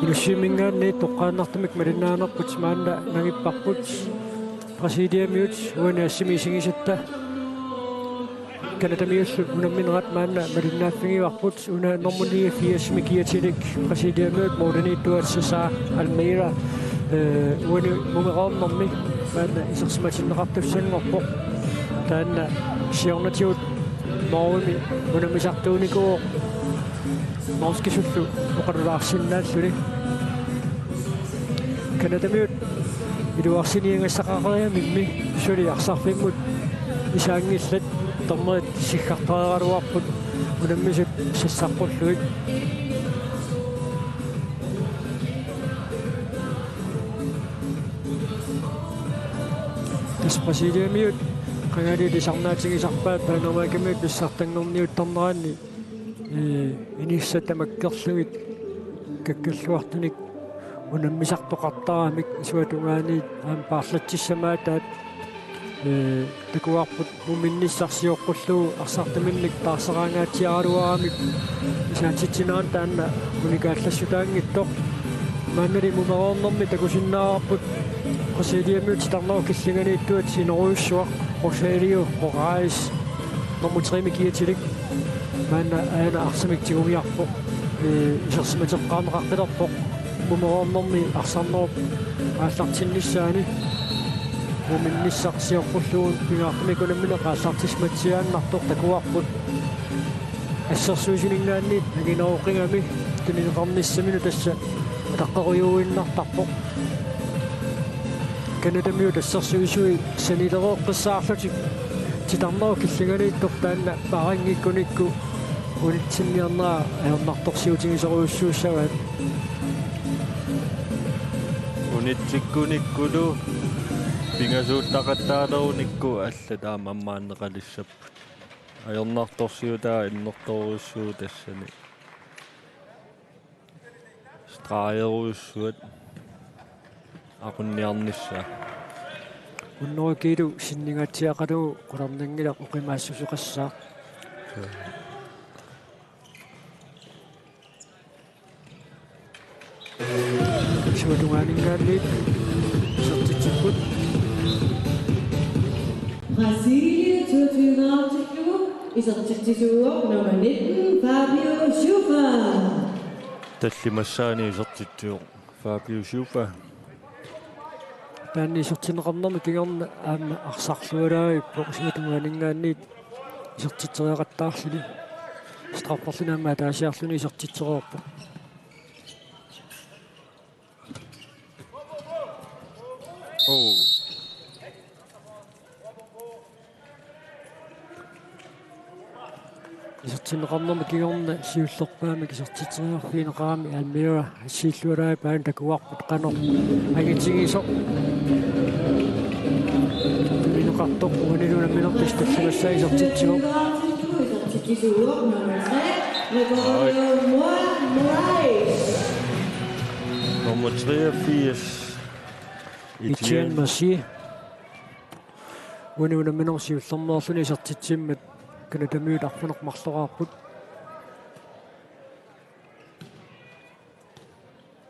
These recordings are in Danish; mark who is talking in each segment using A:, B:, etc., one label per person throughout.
A: Ilussumingaanni toqqaannartamik malinnaanarput maanna nangipparput presidiamiut uani assimiisingisatta kanatamiullu unamminerat maanna malinnaaffigivarput una normuni fiasmikiatilik presidiamiut moodaniittuatsasaa Almeida uani mumeroornermi maanna isersimatinneqartussanngorpoq taanna siornatiut Norge unamisartuunikuo norskisullu oqarulaarsinnaalluni kanatamiut iluarsiniangassaqaqariamimmi suli arsarfimmut isaangillat tormerit siggartarialuarput unammisut sassarqulluit tas presidiamiut qangali lisarnaatigisarpaat paanomakamiut pissartanngorniut torneraanni inissatamakkerlugit kakkalluartunik unammisartoqartaramik isuatungaaniit aamparlatsissamaataat takuarput muminnissarsiоққуллугу арсартаминник таарсараангаатиаруарамик исаатитсинаан таанна уникааллассутаангиттоқ мааннали мумероорнэрми такусиннаарпут прesidiamiut тарнаа киллинганииттуат синеруйуссуақ Rosario Moraes нормутримикиатилик маана аана арсамиктигугиарпоқ исерсиматеққаанеқарпилерпоқ мумероорнэрми арсарнеруп ааллартиннissaани муминниссарсиоққуллугу пингаартамикунаммина қааллартисматсиааннартоқ такуарпут ассерсуусинингаанниит агинооқингами тунинеқарниссамину тасса таққеруйуиннартарпоқ канадамиут ассерсуисуи санилерооққиссаарлутик титарнеру киллинганииттор таанна парангиккуникку улитсинниарнера аернарторсиутигисеруйуссууссаваат унитсиккуниккулу пингасууттақаттаалеруникку алла таама аммааннеқалиссаппут аернарторсиутаа иннерторуйуссуу тассани страаеруйуссуат aqunniarnissa unnoikiilu sinningaatiaqalu qularnangila uqimaassусеқассаа сиулугаанингaalliit сертитсиппут
B: Brasilien 2028 isartitsisuuq nummer 19 Fabio Schufa
C: таллимассаани сертитсуuq Fabio Schufa
A: таанни сертинеқарнерми кигерна аама арсарлуалаа иппоқисматунгаанингаанниит сертитсериақаттаарлуни страпперлунаама таасиарлуни сертитсериорпо сертинеқарнерми кигерна сиуллерпаами кисертитсериорфинеқарами Almeida ассииллуалаа паан такуарпут қанер агитсигисо минеқартоқ уанилунамминертис таллимассаа сертитсигоо
B: isartitsisuuq nummer 3 Gregorio Moraes
C: nummer 83
A: Etienne Messi уанилунамминер сиуллернеерлуни сертитсиммат канатамиут арфунеқмарлораарпут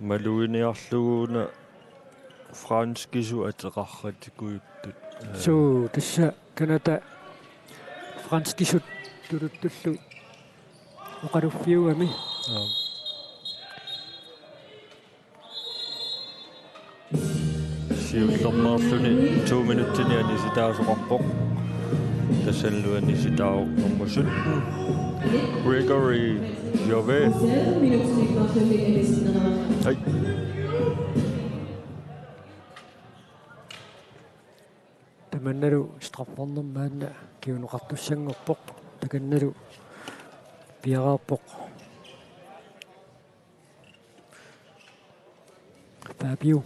C: малуиниарлугуна франскису атеқарратикуйуттут
A: суу тасса каната франскисут тулуттуллу оқалуффиугами
C: сиуллернеерлуни 2 минуттиниани ситаасоқарпоқ тассаллуани ситаоқ nummer 17 Gregory Jove Hej
A: таманналу страппорнермаанна киунеқартуссангорпоқ таканналу пиараарпоқ Fabio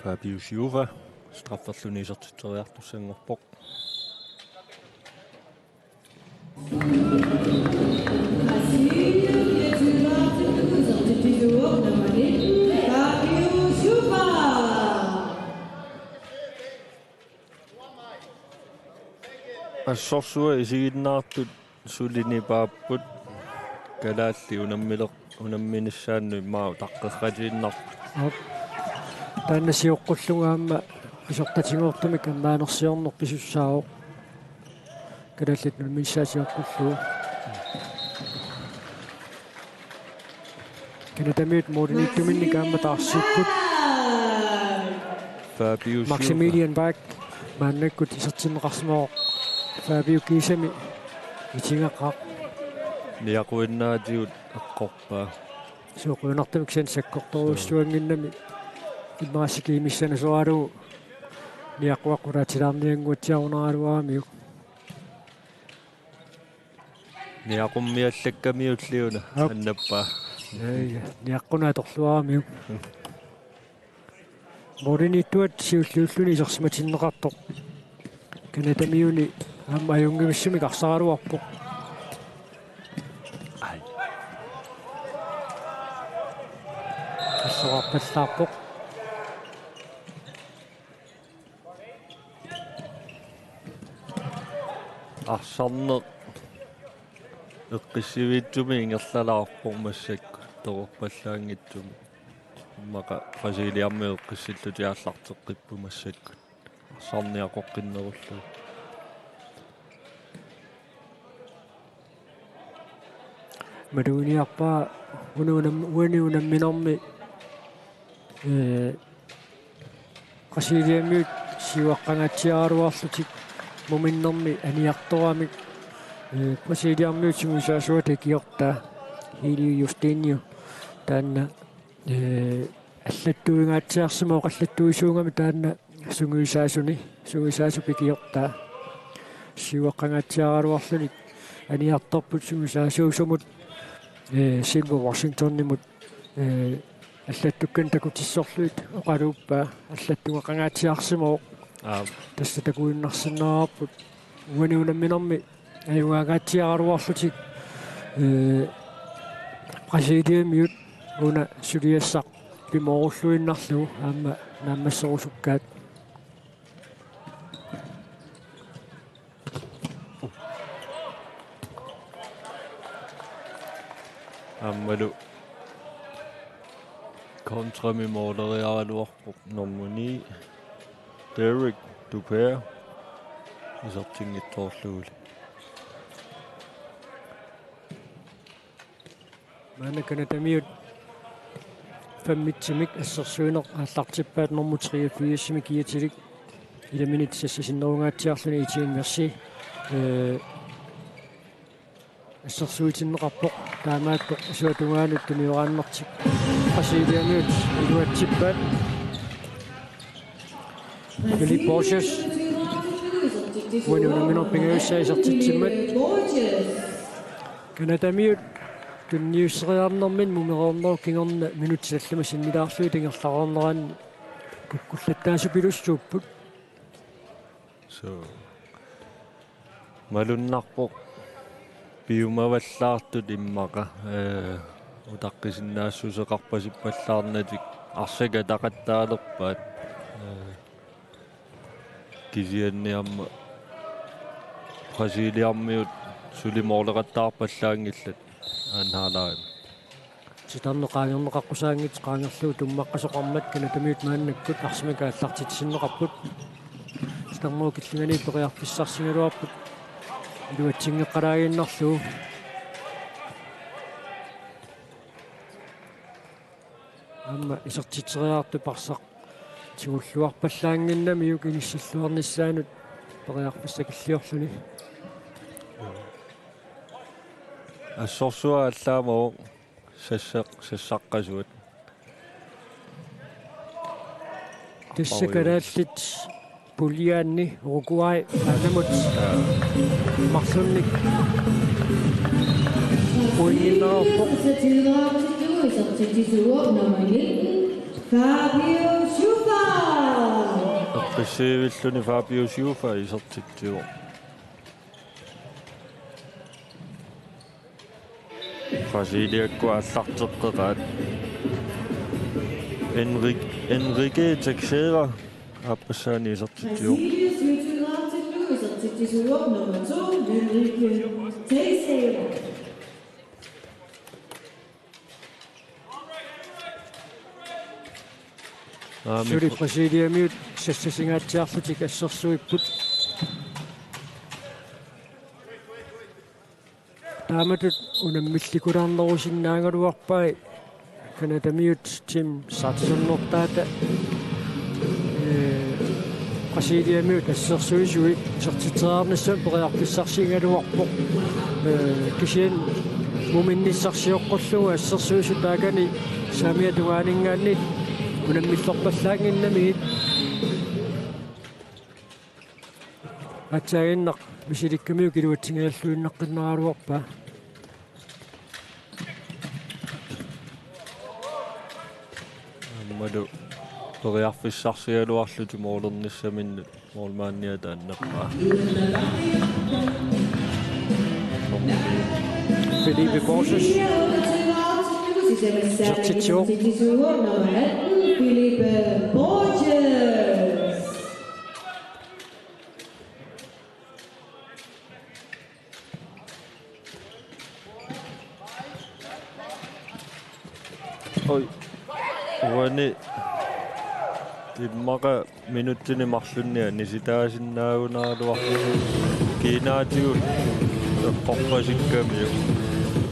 C: Fabio Schufa strafferluni sertitoriartussangorpoq Assorsua isiginnaartut sulinipaaput kalaalli unamminissaannu maau taqqerratiinnar
A: taanna siuqqullugaamma isortatingortumik ammaanersiornor pisussaao kalaallit nulmissaasiuqqullugu kanatamiut moodiniittuminnik aamma taarsiikkut
C: Fabio
A: Maximilian Bach maannakkut isertinneqarsmoo Fabio Kisami itsingeqqaq
C: niaquinnaatiut eqqorpaa
A: suuqunartamik san sakkortoruussuanginnami immaasikiimissana soalu niaqquaqulaatilaarnianguatiaruneraluaamiu
C: niaqummiallakkamiulliuna annappaa
A: niaqqunaatorluaamiu morinittuat siulluulluni isersimatinneqartoq kanatamiuni aamma ajungimissumik arsaaluarpoq ассоқарпаллаарпоқ
C: арсарнеқ эққиссивиитсуми ингерлалаарпоқ массакку торуппаллаангитсуми иммақа фасилиарми эққиссиллутиааллартеққиппу массакку арсарниақоққиннеруллу
A: maduniarpaa unuunamminarmi qasiliamiut siuaqqangatsiaaruarlutik muminnermi aniartoramik qasiliarmiut simusaasuat kiortaa Hilio Justinio taanna аллаттуингааtsiarsumoo qallattuisuungami taanna sunguisaasupi kiortaa siuaqqangatsiaaruarlunik aniartorput sungusaasuusumut Silver Washingtonnimut аллаттуккан такутиссорлуит оқалууппаа аллаттугақангаатиарсимоо тасса такуиннарсиннаарпут уаниунамминерми аюгагаатиаруарлутик Brasiliamiut уна сулиассақ пимоорлуиннарлу аама нааммассорусуккаат
C: аммалу kontramimåleriaaluarpoq normuni Derek Duper isartingittorluuli
A: маанаканатамиут фаммитсимик ассерсуинеқ ааллартиппаат нормутриафиассими киатилик иламинит сассасиннеругаатсиарлуни итииммерси ассерсуитиннеқарпоқ таамаатто суатугаанут тумиорааннэртик Brasiliamiut iluatippaat Philippe Borges uanuunamminor pingaussaisartitsimmat kanatamiut tunniusseriarnermin mumereornero kingorna minutsallama sinnilaarlui tingerlarorneran kukkullattaasupilussuupput
C: so malunnarpoq piumavallaartut immaqa utaqqisinnaasusseqarpasippallaarnatik arsaka taqattaalerpaat kisianniarma Brasiliarmiut sulimorleqattaarpallaangillat aanhaalaam
A: sitarneqaangerneqaqqusaaangit qaangerluu tummaqqasoqarmat kanatamiut maannakkut arsimaka allartitsinneqarput sitarmuu killingani periarpissarsingaluarput iluatsingeqqalaaginnarluu amma isertitseriaartu parsaq tигуллуарпаллаангиннами юкиниссаллуарнissaanut periarpissakilliorluni
C: ассорсуа аллаамоо сассаққасуат
A: тассакалааллит пулиаанни Уругвай анамут марлунник уиннаарпоқ
B: Fabio Schufa.
C: Eqqissivilluni Fabio Schufa isertittiuq Brasiliakku аллартеққеқаат Enrique Teixeira аппассаани иsertittiuq
B: isartikisuuaq number 2 Henrik Teisela.
A: Suri præsidiamiut sassasigaatiarlutik assersuipput taamatut unammillikularnerusinnaangaluarpai kanatamiut tim saatisornortaata præsidiamiut assersuisui sertiteraarnassam periarpissarsingaluarpoq kisien muminnissarsiоққуллуга ассерсуису таакани самиатугаанинггаанни унаммиллорпаллаангиннамигит атсаагиннақ мисиликкамиу килуатсингааллуиннаққиннералуарпа
C: аммалу периарфиссарсигалуарлути моолерниссаминнут моолмаанниата аннерпаа
A: Felipe Borges
B: Sertitisuuaq nummer 18 Felipe Borges.
C: ой уани тиммака минуттини марлунниа ниситаасиннаагунааралуарлу кинаатигу эққорпасиккамиу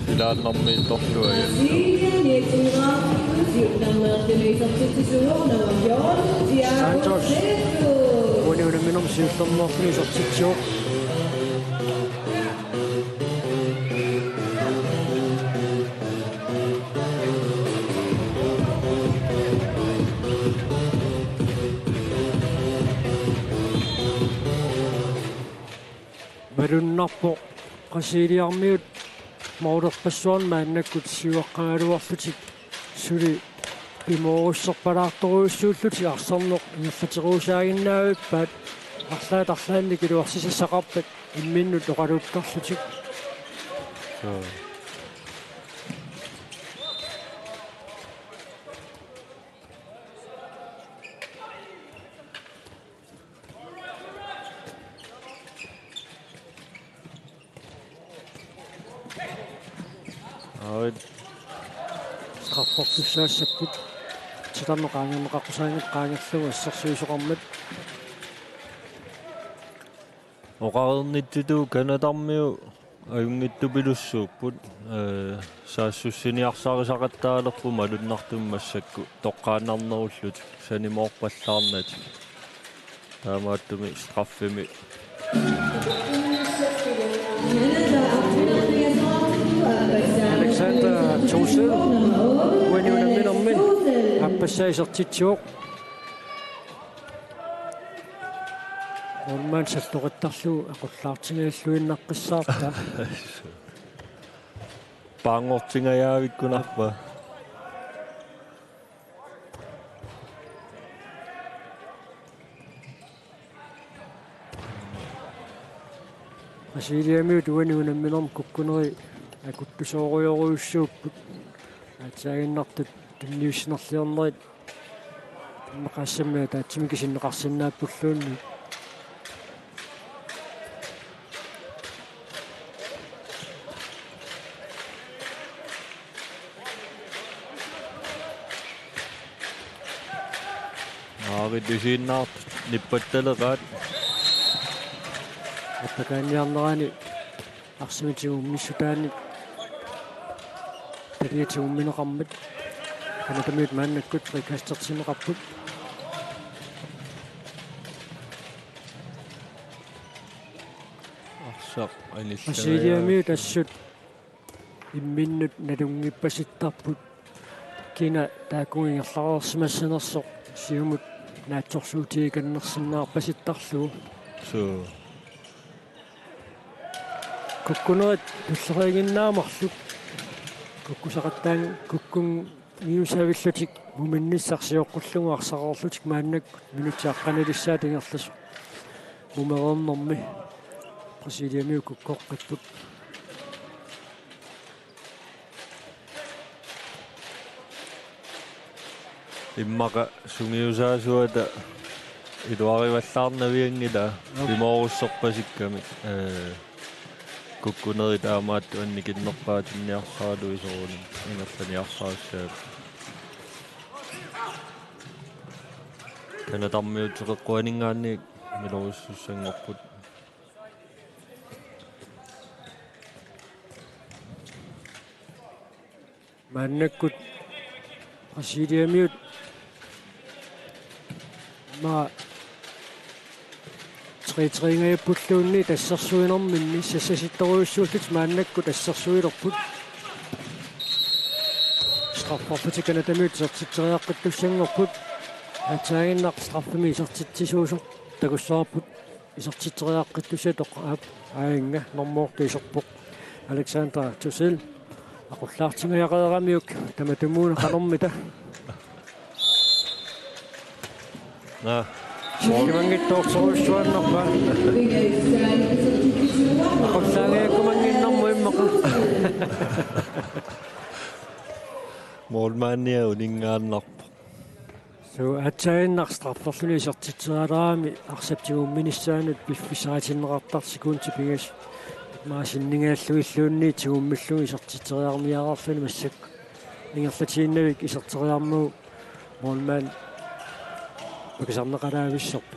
C: силааннарми торлуая
A: Santos uani unamminum siullernerluni sertitsuoq Marunnerpo qasiiliarmiut maulerpassuarn maannakkut siuaqqangaluarlutik suli pimorusserpalaartoruussuulluti arserneq ingerlateruusaaginnaavippaat арлаатарлаанни килуарсисассақарпат имминнут оқалуутторлутик qarportussaassapпут титарнеқаангернеқаққусаангит qaangerlugu ассерсуисоқармат
C: оқарерниттитуу канатармиу аюнгиттупилуссууппут саассуссиниарсаарисақаттаалерпу малуннартуммассакку тоққааннарнеруллут санимоорпаллаарнати таамааттуми страффими
A: Alexander Tosel uani unamminermin аппассаисертитсуоқ Orman saltoqittarlu aqullaartingaаллуиннаққиссаарта
C: паангортингаяавиккунарпа
A: Brasiliamiut uani unamminerm kukkuneri акуттусооруйоруйуссууппут атсаагиннартут тунниуссинерлиорнерит мақассаммаа таатсими кисиннеқарсинааппуллуунни
C: ааридисииннаарт ниппатталераат
A: аттакаанниарнерани арсимитигум миссутаани тариатигум минеқармат канатамиут мааннаккут рикастертимеқарпут
C: арсақ аниллаа
A: Brasiliamiut ассут имминнут налунгиппаситтарпут кина таакуингерлареерсимассанерсоқ сиумут наатсорсуутигиканнерсиннаарпаситтарлугу
C: соо
A: куккунерит туллеригиннаамарлук куккусақаттаан куккун иусавиллутик муминниссарсиоққуллугу арсараарлутик мааннак минутиаққаналиссаа тингерласу мумерернэрми Brasiliamiu куккоққиппут
C: иммака сунгиусаасуата Iduarivallarnaviangila imorussorpasikkami kukkuneri taamaattu annikinnerpaatinniarsaalu isoruni ingerlaniarsaassaalu kanatarmiuteqeqquaningaanni milorussussangorput
A: mannakkut asiliamiut ma tritringaipulluunni tassarsuinerminni sassasittoruussuullut maannakkut assarsuilerput straffarfutikanatamiut sertitteriaqqittussangorput атсаагиннақ страффими исертитсисуусор такуссаарпут исертиттериаққиттуса тоқаап аинга нормоорти исерпоқ Александра Тусел aqullaartingaaqeerammiuk tamatumuuna qanormita Kimangittoorsoruussuannarpa aqullaangiakkumanginnermu immeqa
C: Målmania uningaannarpa
A: So atsainnar straffarluni isertitterialaami arsaptiguumminissaanut piffisaatinnerartartikuunti pigas maasinningaallugilluunni tiguummillumi isertitteriarmiararluni massак ingerlatiinnavik iserteriarmuu målmand pakisarneqalaavissarpu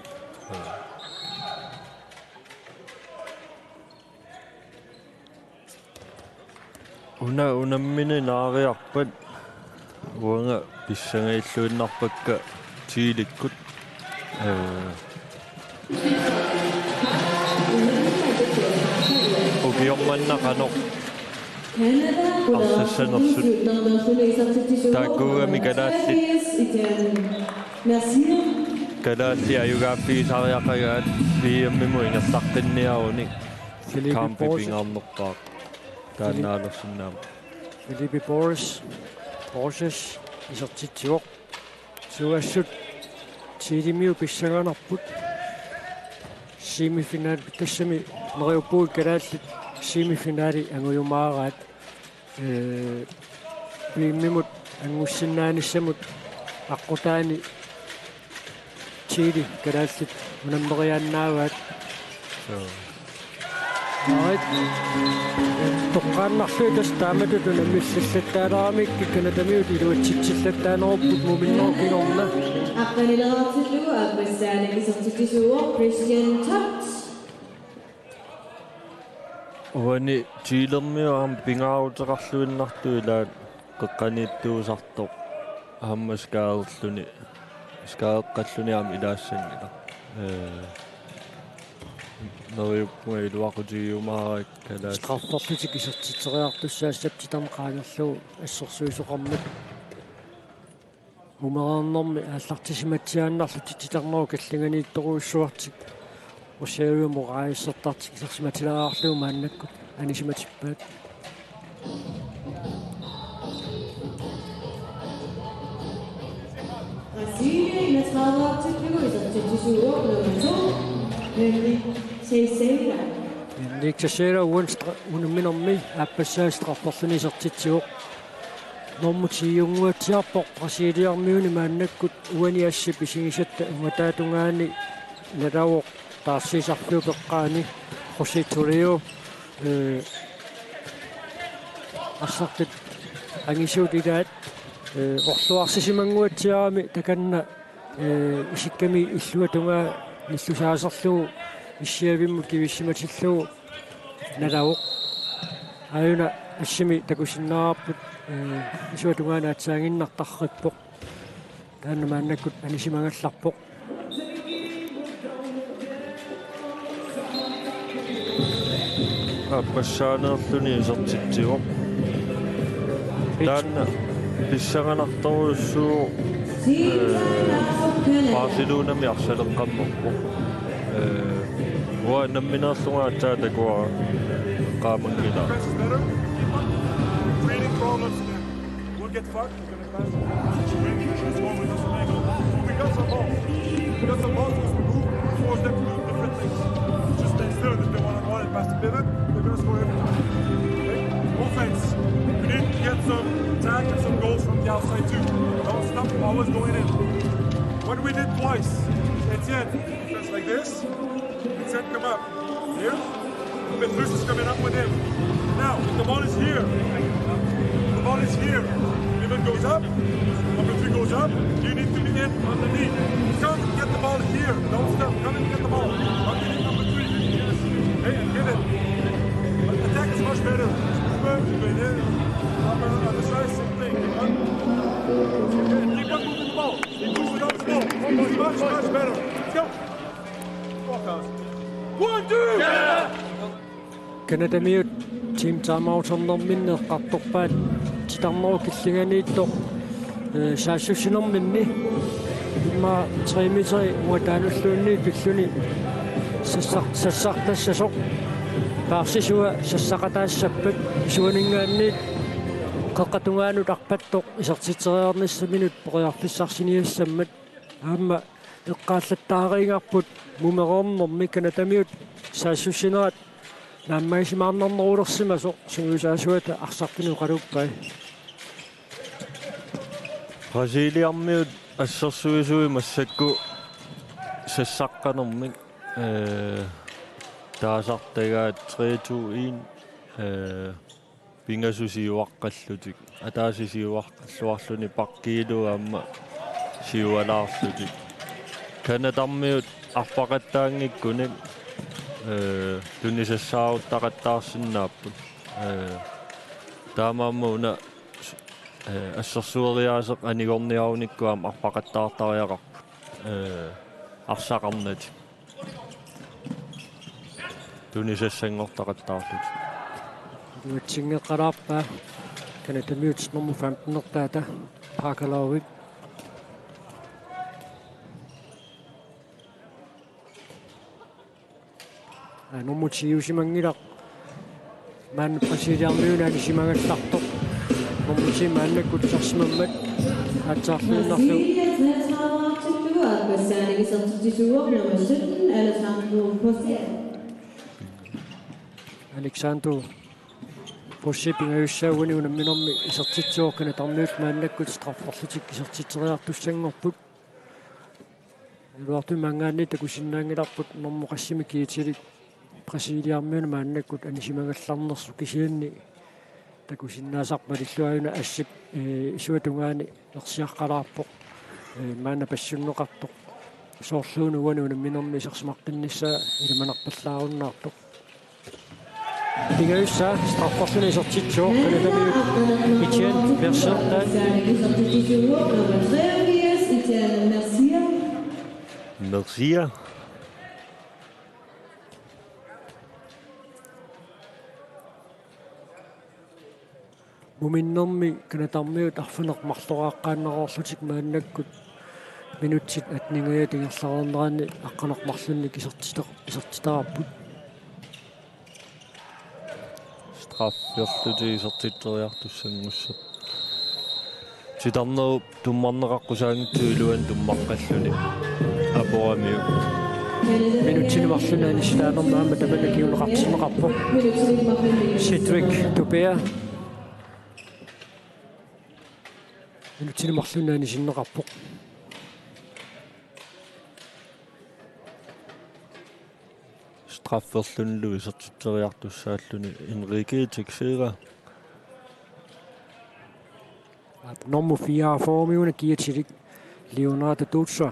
C: unammini naariarpat uanga pissangailluinnarpakka tiilikkut ukiormannaqanoq arsassanersut taakkuugami kalaalli ayugaappigisariaqagaat piiammimu ingerlarqinniaruni kampi pingaarnerpaaq taannaalersunnaama
A: Felipe Borges isertitsiuoq suassut tiilimiu pissanganarput semifinal tassami neriuppuut kalaallit semifinali angujumaaraat piimmimut angussinnaanисsamут аққутаани Chile kalaallit unamneriaannaavaat toqqaannarlui tastaamatu tunammillallattaalaaramikki kanatamiut iluatsitsillattaaneruput muminnerkinorna
B: Aqqanilerartillugu aapassaani isertitisuuor Christian Tutt
C: Uani Chilermiuam pingaaruteqarluinnartuilaat qeqqaniittuusartoq ahammaskaaerluni skaaeqqalluniam ilaassannila neriuppunga iluaqutigiumaarak kalaas
A: straffarlutik isertitteriartussaassaptitarneqaanerlugu assersuisuqarmat umeraarnermi ааллартисиматсиааннарлу тититарнеру каллинганиитторуйссуартик усаавиуморааиссертартик серсиматилераарlugu мааннаккут анисиматиппаат
B: Brasilien inatrarartillugu isertitisuuor nummer 2 Henrik Teixeira
A: Teixeira unamminermi aappassaa straffarluni isertitsiuoq normutiiunguatiarpoq Brasiliarmiuni maannakkut uani assip isingisatta ungataatungaani nalauoq taassisarluu peqqaani José Torreo ассартит ангисуут илаат орлуарсисимангуатсиарами таканна исикками иллуатунга ниллусаасерлугу иссиавиммут кивиссиматиллугу налауоқ аюна ассими такусиннаарпут исуатунгаана атсаангиннартарриппоқ таанна мааннаккут анисимагалларпоқ
C: аппассааneerluni isertitsiuoq taanna pissanganartoruussuu Barcelonami arsaleqqammerpoq wa nammineerlunga taatakuara qaamangila
D: Training problems again. We'll get fucked. We're gonna pass. Let's go with this angle. We got some balls. We got some balls. Just move. Force them to do different things. Just stay still. If they want to run it past the pivot, they're gonna score every time. Okay? Offense. We need to get some attack and some goals from the outside too. Don't stop always going in. What we did twice Etienne, defense like this. Etienne, come up. Here. Petrus is coming up with him. Now, the ball is here. The ball is here. Liven goes up. Number 3 goes up. You need to be in underneath. Come and get the ball here. Don't stop. Come and get the ball. Come get it, number 3. Yes. Hey, and get it. Attack is much better. On the side, same thing. Keep on moving the ball. Keep moving up the ball. Much, much better. Let's go. Walk out. 1, 2.
A: Kanadamiut team timeout-ornerminne qartorpaat titarneru killinganiittoq saassusinerminni imma 3 metri muataanulluunni pilluni sassartassasoq paarsisua sassaqataassappat suaningaanniit qaqqatungaanut arpattoq isertiteriarnissaminut poqiarpissarсиниассаммат аама эққааллаттаариингарпут мумероорнэрми канатамиут саассусинерат нааммаисимаарнернерулерсимасо сунгусаасуата арсартину қалуппай
C: Brasiliammiut ассерсуисуи массакку сассаққанермик таасартагаат 3-2-1 пингасусиуаққаллутик атаасисиуаққаллуарлуни пақкиилу аама сиуалаарлутик канатармиут арпақаттаангиккунак тунисассааруттақаттаарсиннааппут таамааммауна ассерсуериаасеқ анигорниаруниккуам арпақаттаартариақарпут арсақарнати тунисассангортақаттаарлут
A: утсингеқалаарпаа канатамиут номер 15-нертаата пакалауик номутиусимангилақ маан пасилиармиунаани симагаллартоқ номутимааннаккут сарсимаммат атсаарлууннарлу Alexander Posipingajussauani unamminermi isartitsuokkana tarmiut maannakkut straffarlutik isartiteriartussangorput luartu mangaanni takusinnaangilarput normоqassimi kiitilik Brasiliarmiuna maannakkut anisimagallarnersu kisianni takusinnaasarpalilluajuna assip isuatungaani ersiaqqalaarpoq maana passunneqartoq soorluunu uani unamminermi isarsimaqqinnissaa ilumanarpallaarunnaartoq Pingajussa straffarluni isartitsuoq kanatamiut Etienne Mercier
C: Mercier
A: muminnermi kanatarmiut arfunermarloraaqqaannerorlutik maannakkut minutsit atningaya tingerlareerneraani aqqanermarlunnik isertitarapput
C: straffjorluti isertiteriartussangussap sitarneru tummarneqaqqusaangittuiluan tummaqqalluni aporamiu
A: minutsilmarlunaani silaanernaama tamanakiuneqartineqarpo Cedric Tupea minutsilmarlunaani sinneqarpoq
C: straffjorlunlu isertiteriartussaalluni Enrique Teixeira
A: nummer 4 formiuna kiatilik Leonardo Dutsa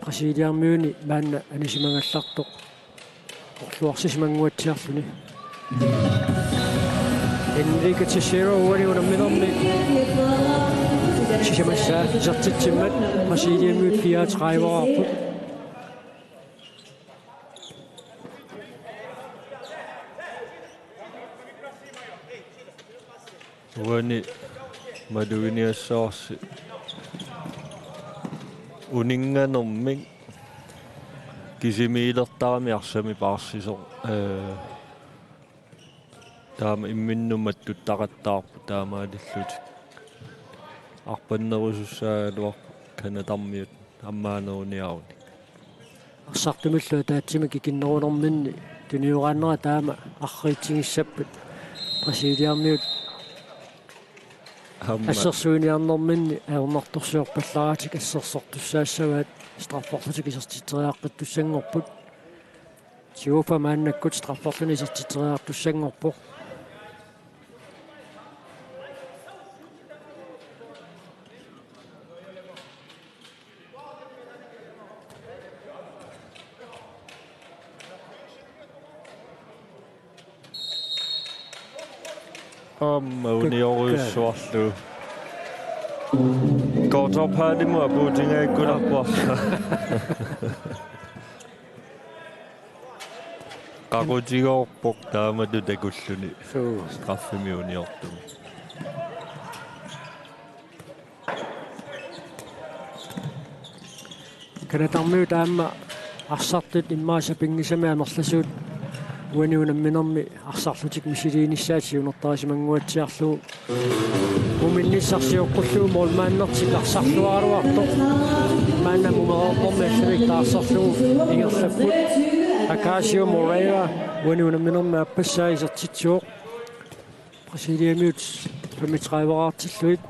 A: Brasiliarmiuni maanna anisimangallartoq orluarsisimanguatsiarluni Enrique Teixeira uani unamminermi sisamassa isertitsimmat Brasiliarmiut 34-arput
C: uani maduiniassaarsi uninganermik kisimiilertarami arsami paarsisoq taama imminnummattut taqattaarpu taamaalillutik arpannerusussaaluar kanatarmiut аммааneruniaruni
A: арсартумиллу таатсимик кикиннеруунэрминни туниурааннера таама арриитсигиссаппат Brasiliarmiut ассерсуиниарнэрминни аернарторсуорпалларатик ассерсортуссаассаваат strafforlutик isartiteriaqqittussangorput Siufa maannakkut strafforluni isartiteriaartussangorpoq
C: Uniorussuarlu Kortorpaalimu apuutingaikkulaqquarsa Qaqutigoorpoq taamatu takulluni straffimi uniortum
A: Kanatarmiu taamma arsartut immaasa pingisami anerlasuut uaniunamminermi arsarlutik misiliinissaati unertarisimanguatsiarlu uminnissarsiuqqullu molmaannertik arsarluaruartoq maanna mumerornermi allamik taarsarlugu ingerlapput Acacio Moreira uaniunamminermi appassaaisartitsuoq Brasiliamiut 35-artilluit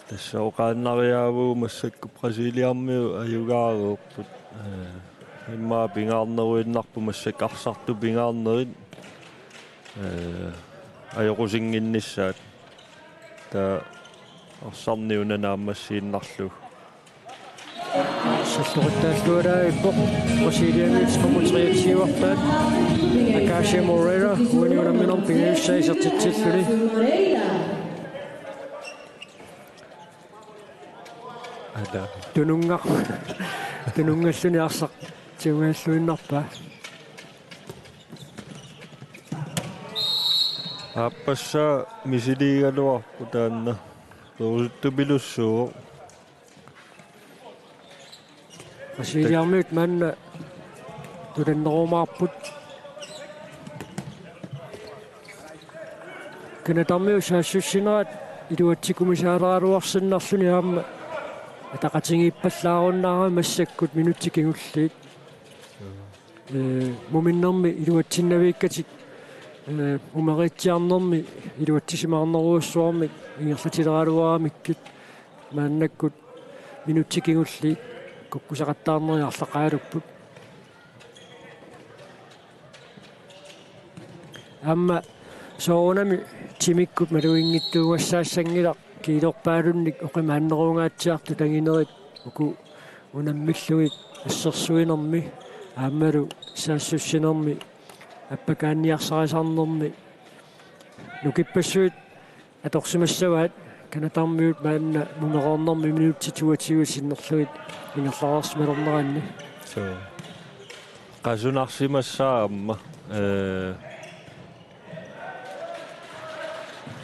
C: Tassoqaannariaavu massakku Brasiliarmiu ajugaaruupput imma pingaarneruinnarpu massakarsartu pingaarnerit ajoqusinginnissaat ta arsarniunanaammassiinnarlu
A: Salluqattaаллуалаиппоq Brasiliamiut 35-siuartaat Acacio Moreira uaniunamminermi pingiussaaisartitsilluni tunungalluni arsaq tiungaаллуиннарpa
C: Appassa misiliigaluarpu taanna perusuttupilussuuq
A: Brasiliamiut maanna tulannerumaarput kanatarmiu saassussinerat iluatsikumisaaleraluarsinnarluni aamma ataqatingiippallaarunnaara massakkut minuttikingulliit muminnermi iluatsinnaviikkatik umeritsiarnermi iluatsisimaarneruussuarmi ingerlatileraluaramikkit maannakkut minuttikingulliit kukkusaqattaarneriarlaqaalupput amma soorunami timikkut maluingittuugassaassangilaq kiilorpaalunnik oqimaanneruungaatsiartu tanginerit uku unammilluit assersuinermi aammalu saassussinermi appakaanniarsarisaarnermi nukipassuit atorsimassavaat kanatarmiut maanna muneroornermi minuuttituatigu sinnerluit ingerlararsmalorneranni
C: so qasunarsimassaamma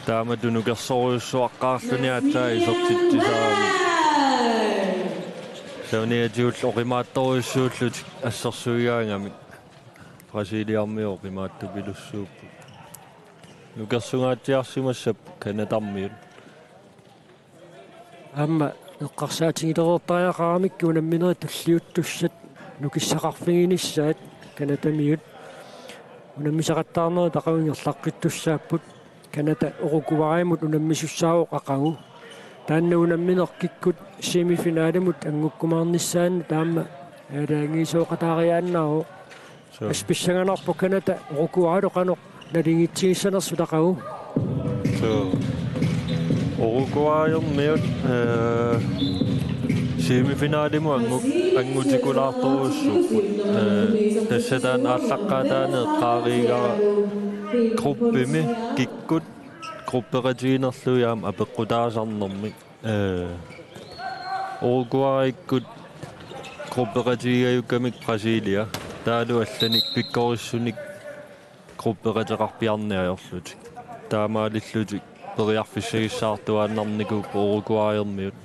C: Taama tunukersoruussuaqqaarluni attaa isortittisaami Sauniatiull oqimaattoruussuullut assersuigaangamik Brasiliarmi oqimaattupilussuuppu nukersungaatiarsimassap kanatarmiut
A: Amma eqqarsaatingilereertariaqaramikku unammineri tulliuttussat nukissaqarfiginissaat kanatamiut unammisaqattaarneri taqaungerlaqqittussaapput kanata orukuvarimut unammisussaavoq aqagu taanna unamminerkikkut semifinaalimut angukkumaarnissaannu taamma alaangiisooqataariaannaaru aspissaganerpu kanata orukuvaaloqanoq nalingitsigissanersu taqagu
C: so orukuvaajormiut semifinaalimu angutikulartoruussupput tassataan aallaqqaataane eqqaariigara gruppimi kikkut grupperatiinerluyaam apeqqutaasarnermik orukuarikkut grupperatiigayukkamik Brasilia taalu allanik pikkorissunik grupperatеқарпиарниajorlutik taamaalillutik periarfissagissaartuaannarniku orukuariormiut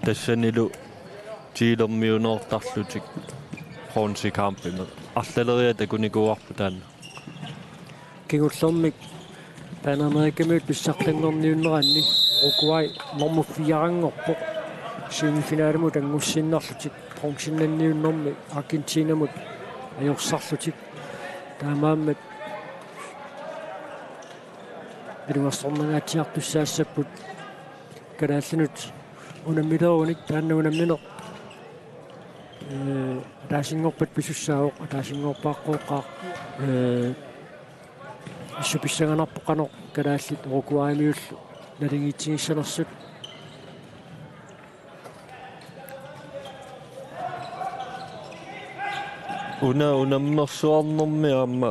C: тассанилу тиилермиунеортарлутик хонсикаампиме арлалерия такуникуарпу таана
A: кигуллэрмик панамерикамиут писсарлангорниуннеранни Уругвай нормуффиарангорпоқ семифинаалимут ангуссиннарлутик тронсиннанниуннэрми Аргентинамут ajorсарлутик таамааммат илуарсорнангаатсиартуссаассаппут канаалланут унаммилеруник таанна унамминеқ таасингорпат писуссаавоқ таасингорпааққооққаа issupissанганарпоқанеқ канааллит орукуаамиуллу налингитсигиссанерсут
C: унаммерсуарнэрми аама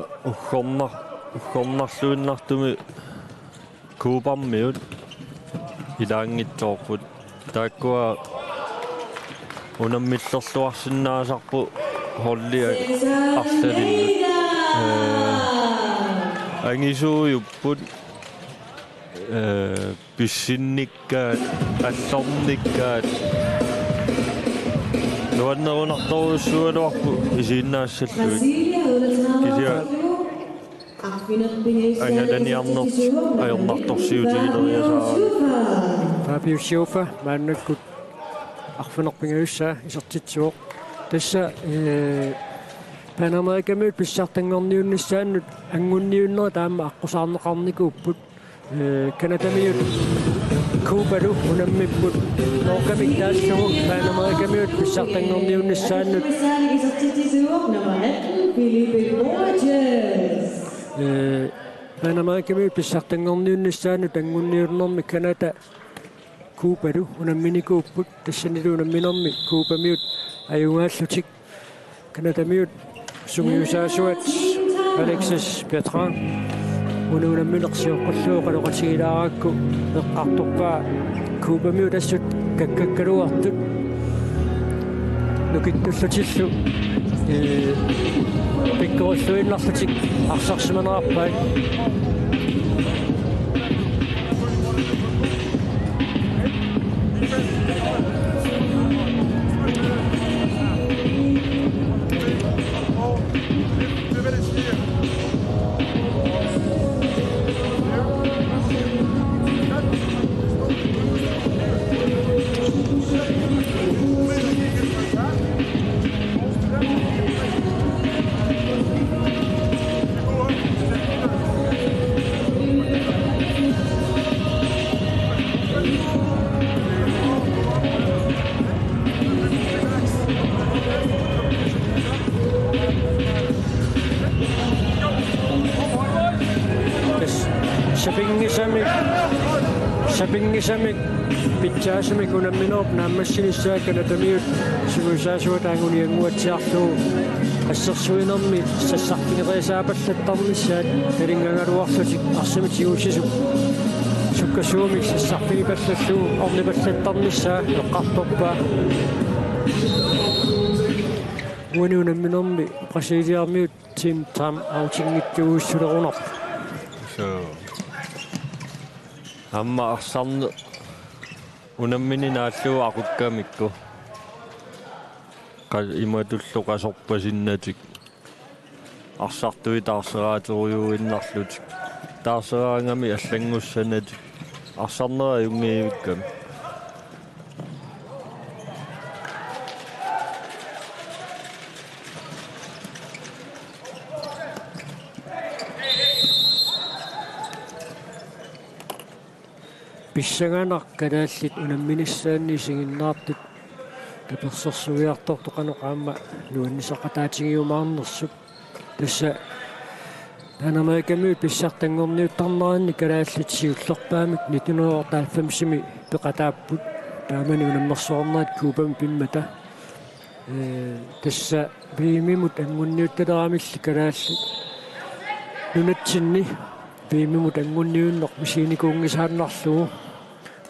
C: уггорнарлуиннартуми куупармиут илаангитсоорпут тааккуа унаммиллерлуарсинаасарпу холлиа арлалиллут ангисууйуппут писсинниккаат аллорниккаат нуаннерунарторуссуалуарпу исииннаассаллуит кисиа ангаланиарнерт аёрнарторсиутигилериасаа
A: Фабиусиуфа мааннаккут арфинерпингаюссаа исертитсуоқ тасса панамаакамиут писсартангорниунниссааннут ангунниуннера таама аққусаарнеқарникууппут канатамиут кубалу унаммиппут норкамик таассагу панамаакамиут писсартангорниунниссааннут панамаакамиут писсартангорниунниссааннут ангунниуннерми каната кубалу унамминикууппут тассанилу унамминерми кубамиут аюнгааллутик канатамиут сумиусаасуат Алексис Петран унамминерсиоққуллуоқалоқатигилааракку эққарторпаа кубамиут ассут каккаккалуартут нукиттуллутиллу пиккоруллуиннарлутик арсарсиманерарпаат Sapingisamik pitsaasumik unamminooq naammassinissaa kanatamiut sigusaasuat aangunianguatsiarluu ассерсуинерми сассартигериасаапаллаттарнissaат талингагалуарлутик арсимитигуссисук суккасуумик сассартигипаллаллуу орнипаллаттарнissaа эққарторпаа униунамминерми прасилиармиут тим там аутингиттугууссулерунар амма арсарне унаммини нааллуа ақуккамикку qa иматуллуқасорпасиннатик арсартуи таарсераатеруйуиннарлутик таарсераангами аллангуссанатик арсарнера юнгиивикками писсаганар калааллит унамминиссаанни сигиннаартут таперсерсуиартортоқанеқаама нуаннисақатаатигиумаарнерсуп тасса танамаакамиут писсартангорниуттарнеранни калааллит сиуллерпаамик 1995-ми пеқатааппут таамани унаммерсуарнаат куупами пиммата тасса биимимут ангунниутталерамилли калааллит нунатсинни биимимут ангунниуннеқ мисиникуунгисааннарлугу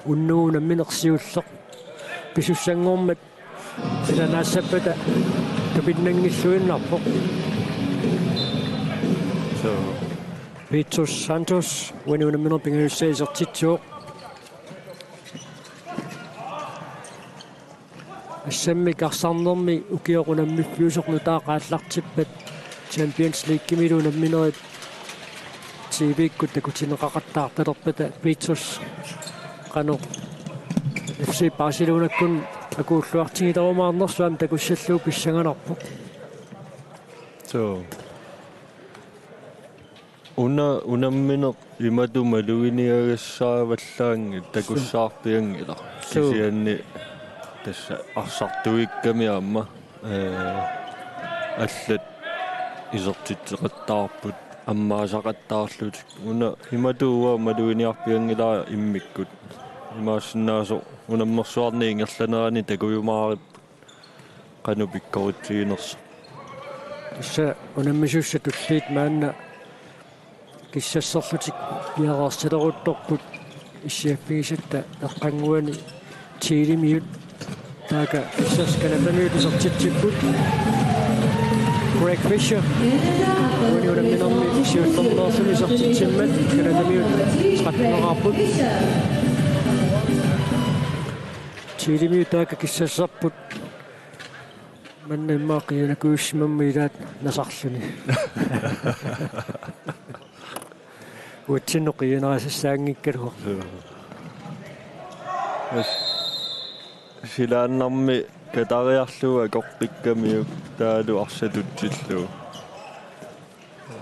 A: уннуунамминерсиуллеқ писуссангормат иланаассаппата капиннангиллуиннарпоқ so Petrus Santos униунамминер пингаюссаисертитсуоқ ассаммик арсарнерми укиоқунаммиффиусоқну таақааллартиппат Champions League кимилунамминерит сивиккут такутинеқақаттаарталерпата Petrus qano FC Barcelona-kun акууллуартигилерумаарнерсуам такуссаллуу писсаганарпоқ so
C: unammineq imatumaluiniagassaavallaangi takussaarpiangila kisianni tassa arsartuikkamiaamma аллат исертитсеқаттаарпут аммаасақаттаарлутик уна иматууа малуиниарпиангилаа иммиккут имаассинаасо унаммерсуарни ингерланерани такуйумаариппут qanupikkorutiinersa
A: issa unammissussa tulliit maanna kissasserlutik piaqaarsaleruttorput issiappigisatta eqqanguani tiilimiut taaka kissaskanapamiut isertitsipput Greg Fisher when unamminermi issiullernerluni isertitsimmat kanapamiut qatnerarput tiilimiut taaka kissasserput manna qiyanakuussimammi ilaat nasarluni utsinno qiyanaraasassaangikkaluq
C: silaannarmi katariarluga korpikkamiuk taalu arsatutsillu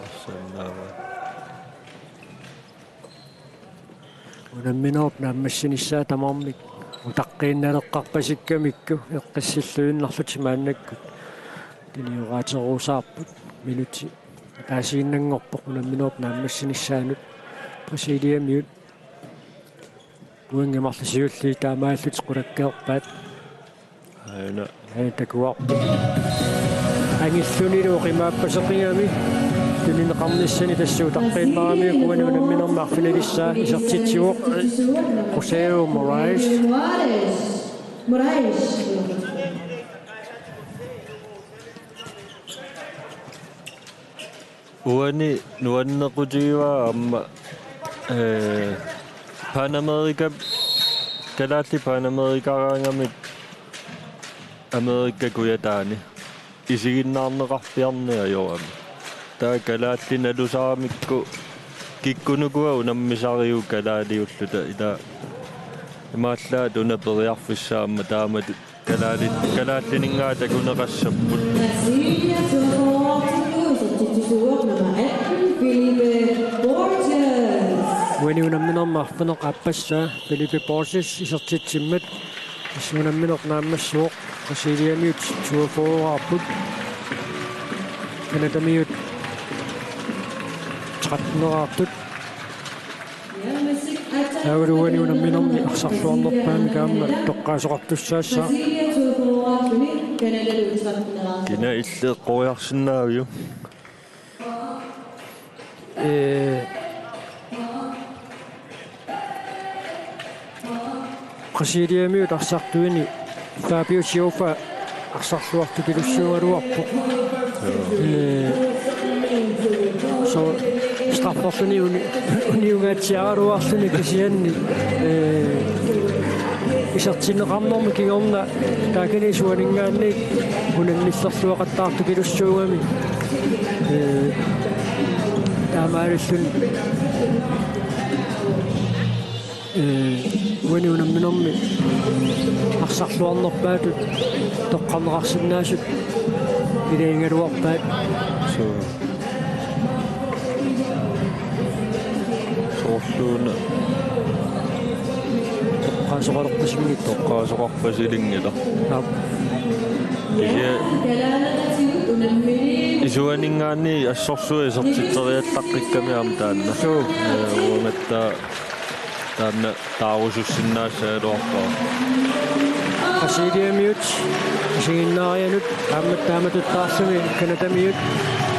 C: arsannaava
A: unamminerp naammassinissаа tamarmik utaqqiinnaleqqarpasikkamikku eqqissilluinnarluti maannakkut tiniuraateruusaarput minuti taasiinnangorpoq unamminerp naammassinissaanup presidiamiut uangimarlisiulli taamaallut qulakkeerpaat
C: aina
A: takuarput angillunilu qimaappaseqigami tunineqarnissani tassuutaqqiinnerami kuani unamminermaarfinalissaa isertitsiuoq Jose Moraes
C: uani nuannequtiiva amma Panamerika kalaalli Panamerikaraangamit Amerikka kuyataani isiginnaarneqarpiarniajoami taa kalaalli nalusaamikku kikkunukua unammisariu kalaaliulluta ila imaallaat unaperiarfissaamma taamat kalaalliningaa takuneqassapput
A: When unamminermarfeneq appassaa Felipe Borges isertitsimmat unammineq naammassuoq qasiliamiut tuafoorarput kanatamiut tratnerartut taawaluani unamminermi arsarluarnerpaami kaamma toqqaasoqartussaassaa
C: kina illeeqqoriarsinnaaviu
A: qasiliamiut arsartuini Fabio Siofa arsarluartukilussualuarpoq so strafforsuni uniungaatiaraluarluni kisianni isertineqarnermi kingorna taakani suaningaanni unannillerluaqattaartukilussuugami taamaallullun when unamminermi arsarluarnerpaatut toqqarnerarsinnaasut ilaingaluarpaat
C: so soorluuna
A: toqqaasoqalerpasimingit
C: toqqaasoqarpasilingila isuaningaanni assorsua isertitteriallaqqikamiaam taanna uamatta taanna taarusussinnaasaaluarpaa
A: qasiliamiut isinginnaarianut taamatutaarluni kanatamiut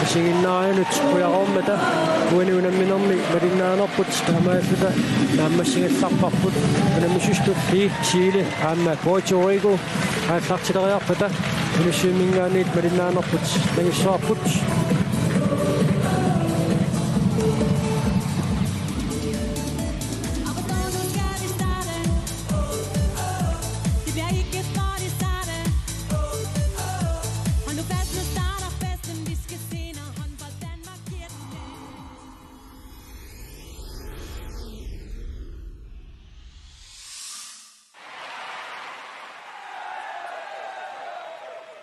A: isinginnaarianut quyaqormata kuani unamminermi malinnaanerput taamaalluta naammassingallarparput unammisustulli Chile aamma Puerto Rico aallartileriarpata unussuumingaaniit malinnaanerput nagissuarput